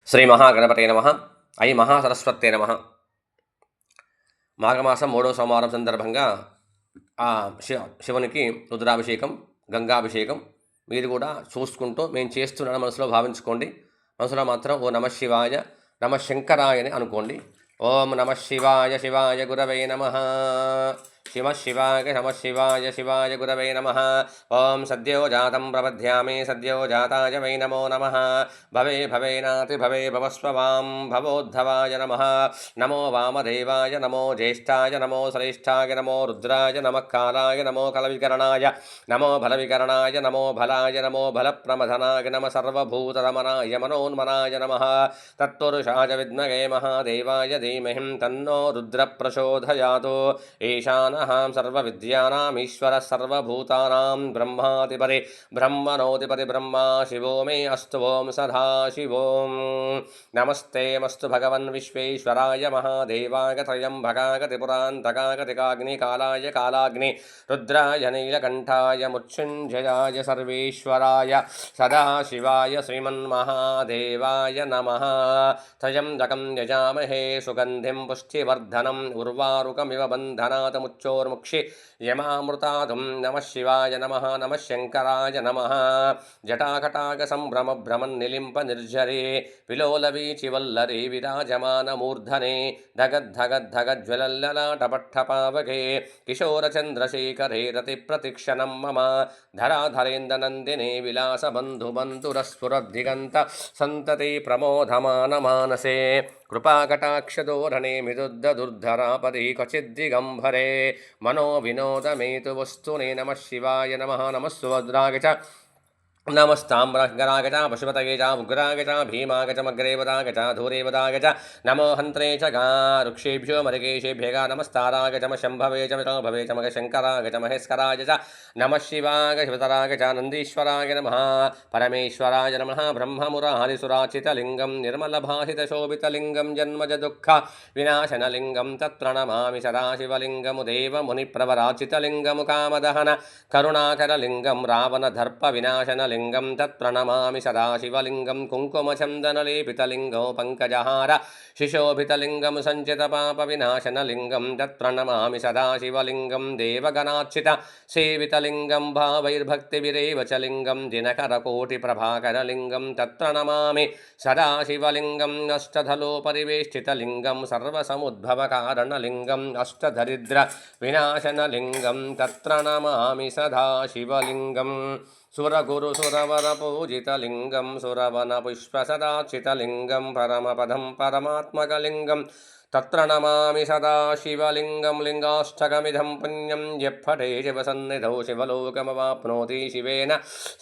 శ్రీ మహాగణపతే నమః. ఐ మహాసరస్వతే నమః. మాఘమాసం 3వ సోమవారం సందర్భంగా శివునికి రుద్రాభిషేకం, గంగాభిషేకం మీరు కూడా చూసుకుంటూ మేము చేస్తున్నాను మనసులో భావించుకోండి. మనసులో మాత్రం ఓ నమ శివాయ నమ శంకరాయ అని అనుకోండి. ఓం నమ శివాయ శివాయ గురవే నమః. శివ శివాయ నమ శివాయ శివాయ గురవే నమః. ఓం సద్యో జాతం ప్రపద్యామి సద్యో జాతాయ వై నమో నమః. భవే భవేనాతి భవే భవస్వవాం భవోద్ధవాయ నమః. నమో వామదేవాయ నమో జ్యేష్ఠాయ నమో శ్రేష్ఠాయ నమో రుద్రాయ నమః కాలాయ నమో కలవికరణాయ నమో బలవికరణాయ నమో బలాయ నమో బలప్రమథనాయ నమ సర్వభూతరమణాయ మనోన్మనాయ నమః. తత్పురుషాయ విద్మహే మహాదేవాయ ధీమహి తన్నో రుద్ర ప్రచోదయాత్. ఈశానః సర్వవిద్యానామీశ్వరः సర్వభూతానాం బ్రహ్మాధిపతి బ్రహ్మణోధిపతి బ్రహ్మా శివో మే అస్తు. ఓం సదాశివోం. నమస్తే మస్తు భగవన్ విశ్వేశ్వరాయ మహాదేవాయ త్రయంబకాయ త్రిపురాంతకాయ త్రికాగ్నికాలాయ కాలాగ్ని రుద్రాయ నీలకంఠాయ మృత్యుంజయాయ సర్వేశ్వరాయ సదాశివాయ శ్రీమన్మహాదేవాయ నమః. త్రయంబకం యజామహే సుగంధిం పుష్టివర్ధనం ఉర్వారుకమివ బంధనాత్ ముచ్చోర్ముక్షి యమామృతాతుం. నమః శివాయ నమః. నమః శంకరాయ నమః. జటాకటాక సంభ్రమ భ్రమన్ నిలింప నిర్జరే విలోలవీచి వల్లరే విరాజమానమూర్ధనే ధగద్ధగద్ధగజ్వలల్లలాటపట్టపావకే కిశోరచంద్రశేఖరే రతి ప్రతిక్షణం మమ ధరాధరేంద్రనందినే విలాసబంధుబంధురస్ఫురద్దిగంత సంతతి ప్రమోదమానమానసే కృపాకటాక్షదోరణే మిదుద్దదుర్ధరాపది క్వచిద్దిగంభరే మనో వినోదమేతు వస్తునే. నమః శివాయ నమః. నమః సుభద్రాయ చ నమస్తామ్రగరాగ చ పశుపతగే చ ఉగ్రాగ చ భీమాగ చ మగ్రేవదాగ చ ధూరేవదాగ చ నమో హంత్రే చ గా ఋక్షేభ్యో మరికేశేభ్యగా నమస్తారాగ చ శంభవే చ భవే చ మగ శంకరాగ చ మహేశ్వరాయ చ నమః శివాయ శివతరాగ చ నందీశ్వరాయ నమః. పరమేశ్వరాయ నమః. బ్రహ్మమురారిసురాచితలింగం నిర్మలభాసితశోభితలింగం జన్మజ దుఃఖ వినాశనలింగం తత్ప్రణమామి సదాశివలింగము దేవమునిప్రవరాచితలింగము కామదహన కరుణాకరలింగం రావణదర్ప వినాశనలింగం తత్ప్రణమామి సదాశివలింగం కుంకుమచందనలేపితలింగం పంకజహార శిశోభితలింగం సంచితపాప వినాశనలింగం తత్ప్రణమామి సదాశివలింగం దేవగణార్చిత సేవితలింగం భావైర్భక్తివిరేవచలింగం దినకరకోటిప్రభాకరలింగం తత్ప్రణమామి సదాశివలింగం అష్టధలోపరివేష్టితలింగం సర్వసముద్భవకారణలింగం అష్టదరిద్ర వినాశనలింగం తత్ప్రణమామి సదాశివలింగం. సురగురు సురవర పూజితలింగం సురవన పుష్పసదాచితలింగం పరమపదం పరమాత్మకలింగం తత్ప్రణమామి సదాశివలింగం. లింగాష్టకమిదం పుణ్యం యప్పటే శివసన్నిధౌ శివలోకమవాప్నోతి శివేన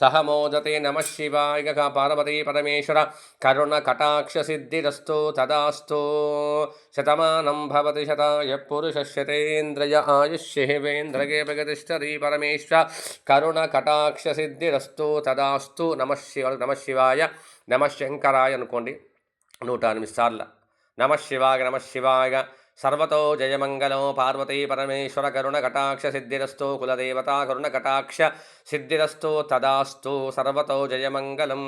సహ మోదతే. నమః శివాయ పార్వతీ పరమేశ్వర కరుణకటాక్ష సిద్ధిరస్తు తదాస్తు. శతమానం భవతి శతాయ పురుషశతేంద్రియ ఆయుష్యేవేంద్రగే ప్రగతిష్టతి పరమేశ్వర కరుణకటాక్ష సిద్ధిరస్తు తదాస్తు. నమః శివాయ నమః శంకరాయ అనుకోండి 108 సార్లు. నమః శివాయ నమః శివాయ. సర్వతో జయమంగళం. పార్వతీ పరమేశ్వర కరుణకటాక్ష సిద్ధిరస్తు. కులదేవతా కరుణకటాక్ష సిద్ధిరస్తు తదాస్తు. సర్వతో జయమంగళం.